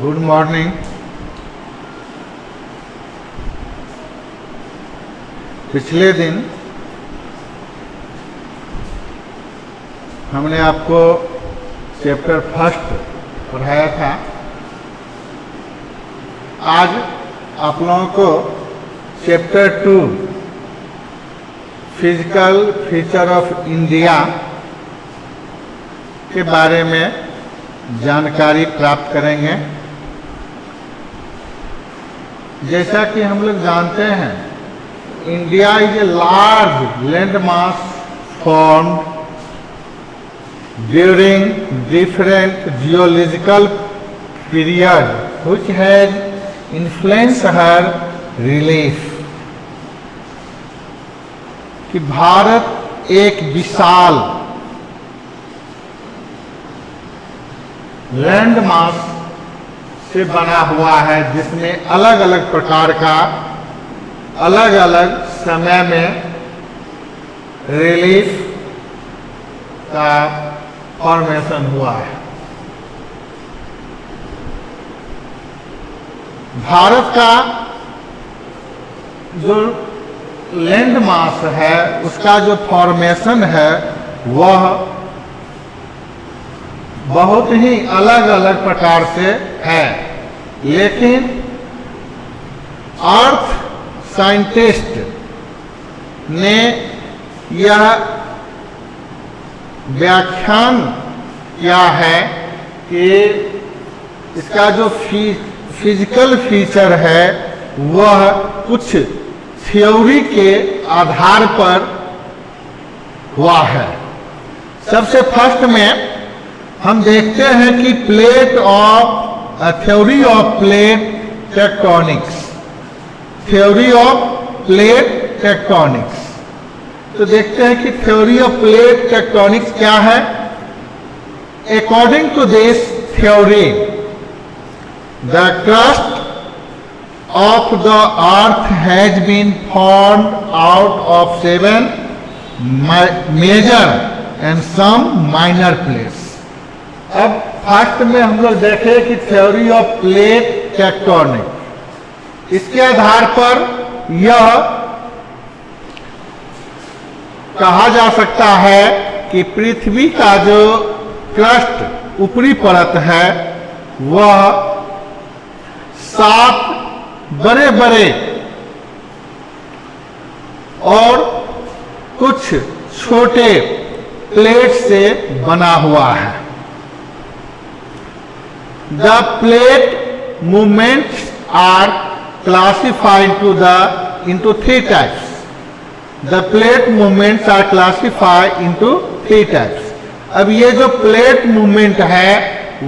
Good morning. पिछले दिन हमने आपको चैप्टर फर्स्ट पढ़ाया था। आज आप लोगों को chapter 2 physical feature of India के बारे में जानकारी प्राप्त करेंगे। जैसा कि हम लोग जानते हैं, India is a large land mass formed during different geological period which has influenced her relief। कि भारत एक विशाल लैंड मास से बना हुआ है, जिसमें अलग अलग प्रकार का अलग अलग समय में रिलीफ का फॉर्मेशन हुआ है। भारत का जो लैंड मास है, उसका जो फॉर्मेशन है वह बहुत ही अलग अलग प्रकार से है, लेकिन अर्थ साइंटिस्ट ने यह व्याख्यान किया है कि इसका जो फिजिकल फीचर है वह कुछ थ्योरी के आधार पर हुआ है। सबसे फर्स्ट में हम देखते हैं कि theory of plate tectonics. Theory of plate tectonics, तो देखते हैं कि थ्योरी ऑफ प्लेट टेक्टोनिक्स क्या है। According to this theory, the crust of the earth has been formed out of 7 major and some minor plates. अब first में हम लोग देखें कि थ्योरी ऑफ प्लेट टेक्टोनिक, इसके आधार पर यह कहा जा सकता है कि पृथ्वी का जो क्रस्ट ऊपरी परत है वह 7 बड़े बड़े और कुछ छोटे प्लेट से बना हुआ है। The plate movements are classified into 3 types. The plate movements are classified into 3 types. अब ये जो प्लेट मूवमेंट है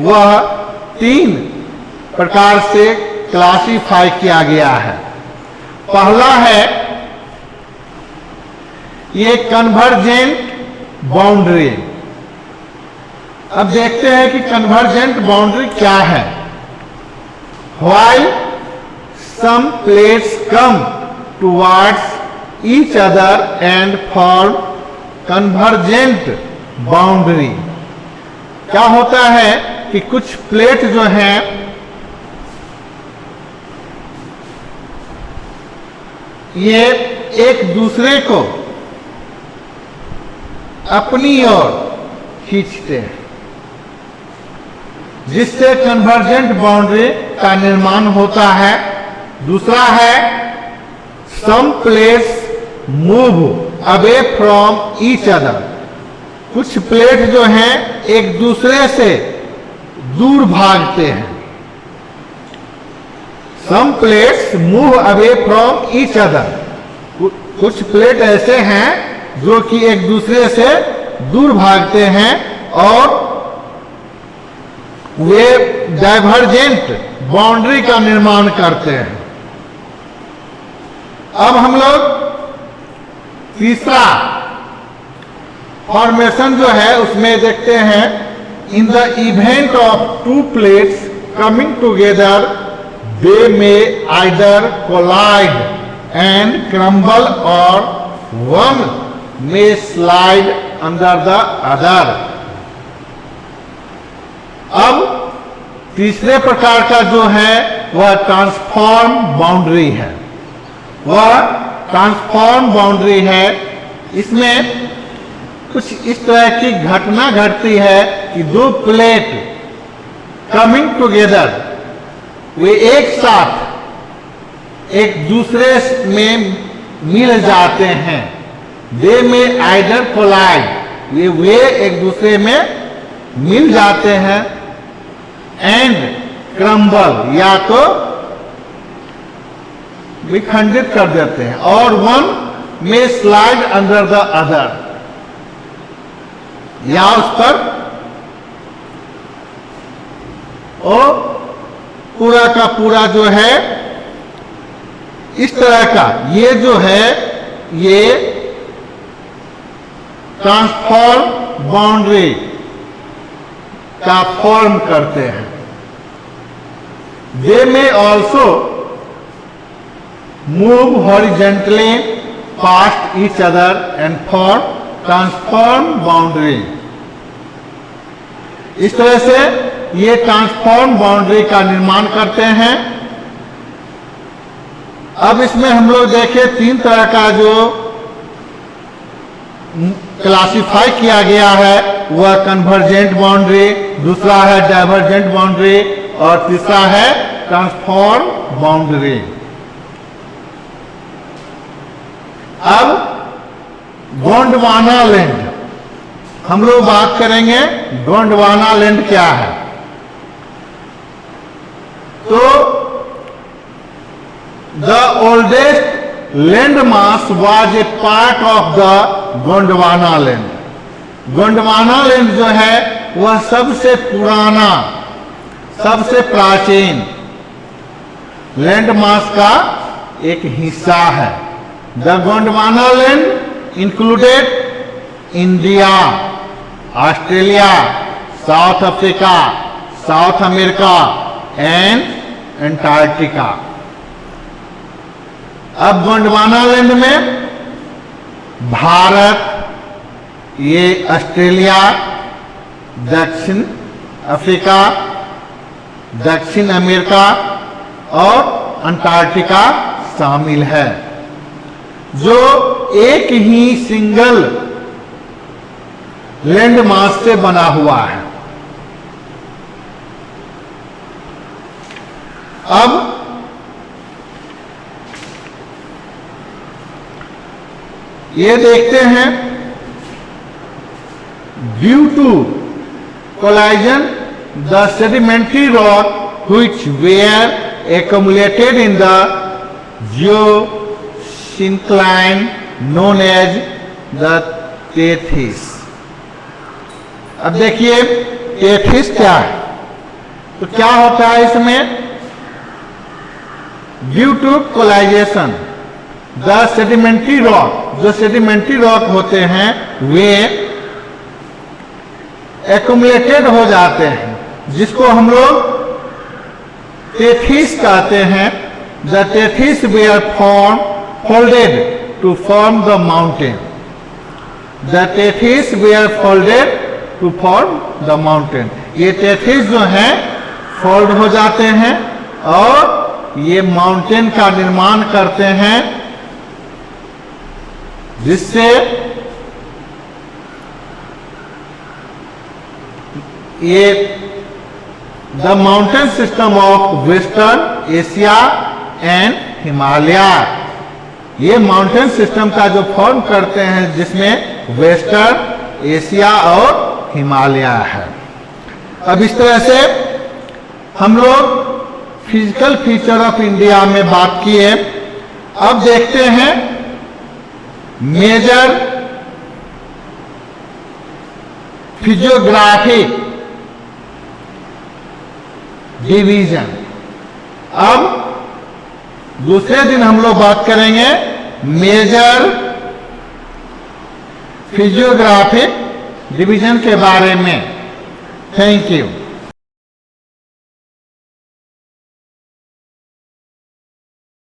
वह 3 प्रकार से क्लासिफाई किया गया है। पहला है ये कन्वर्जेंट बाउंड्री। अब देखते हैं कि कन्वर्जेंट बाउंड्री क्या है। While some plates come towards each other and form convergent boundary। क्या होता है कि कुछ प्लेट जो हैं ये एक दूसरे को अपनी ओर खींचते हैं, जिससे कन्वर्जेंट बाउंड्री का निर्माण होता है। दूसरा है some plates move away from each other. कुछ प्लेट जो हैं एक दूसरे से दूर भागते हैं। Some plates move away from each other. कुछ प्लेट ऐसे हैं जो कि एक दूसरे से दूर भागते हैं और वे डाइवर्जेंट बाउंड्री का निर्माण करते हैं। अब हम लोग तीसरा फॉर्मेशन जो है उसमें देखते हैं, in the event of 2 plates coming together they में आइदर कोलाइड एंड क्रम्बल और वन में स्लाइड अंडर द अदर। अब तीसरे प्रकार का जो है वह ट्रांसफॉर्म बाउंड्री है। वह ट्रांसफॉर्म बाउंड्री है, इसमें कुछ इस तरह की घटना घटती है कि दो प्लेट कमिंग टुगेदर, वे एक साथ एक दूसरे में मिल जाते हैं। दे में आइदर कोलाइड, वे एक दूसरे में मिल जाते हैं, एंड क्रम्बल, या तो विखंडित कर देते हैं, और वन में स्लाइड अंडर द अदर, या उस पर और पूरा का पूरा जो है इस तरह का, ये जो है ये ट्रांसफॉर्म बाउंड्री का फॉर्म करते हैं। दे में also move horizontally past each other and form transform boundary. इस तरह से ये ट्रांसफॉर्म बाउंड्री का निर्माण करते हैं। अब इसमें हम लोग देखें तीन तरह का जो क्लासिफाई किया गया है, वह कन्वर्जेंट बाउंड्री, दूसरा है डाइवर्जेंट बाउंड्री, और तीसरा है ट्रांसफॉर्म बाउंड्री। अब गोंडवाना लैंड, हम लोग बात करेंगे गोंडवाना लैंड क्या है। तो the oldest land mass was a part of the Gondwana land. Gondwana land जो है वह सबसे पुराना, सबसे प्राचीन लैंड मास का एक हिस्सा है। The Gondwana land included India, Australia, south Africa, south America and Antarctica. अब गोंडवाना लैंड में भारत, ये ऑस्ट्रेलिया, दक्षिण अफ्रीका, दक्षिण अमेरिका और अंटार्कटिका शामिल है, जो एक ही सिंगल लैंड मास से बना हुआ है। अब ये देखते हैं, due to collision the sedimentary rock which were accumulated in the geosyncline known as the tethys। अब देखिए टेथिस क्या है। तो क्या होता है इसमें, due to collision the sedimentary rock, जो सेडिमेंट्री रॉक होते हैं वे एक्युमुलेटेड हो जाते हैं, जिसको हम लोग टेथिस कहते हैं। The Tethys were form folded to form the mountain. The Tethys were folded to form the mountain. ये टेथिस जो हैं फोल्ड हो जाते हैं और ये माउंटेन का निर्माण करते हैं, जिससे ये the mountain system of western Asia and Himalaya, ये माउंटेन सिस्टम का जो फॉर्म करते हैं, जिसमें वेस्टर्न एशिया और हिमालय है। अब इस तरह से हम लोग फिजिकल फीचर ऑफ इंडिया में बात किए। अब देखते हैं मेजर फिजियोग्राफिक डिवीजन। अब दूसरे दिन हम लोग बात करेंगे मेजर फिजियोग्राफिक डिवीजन के बारे में। Thank you.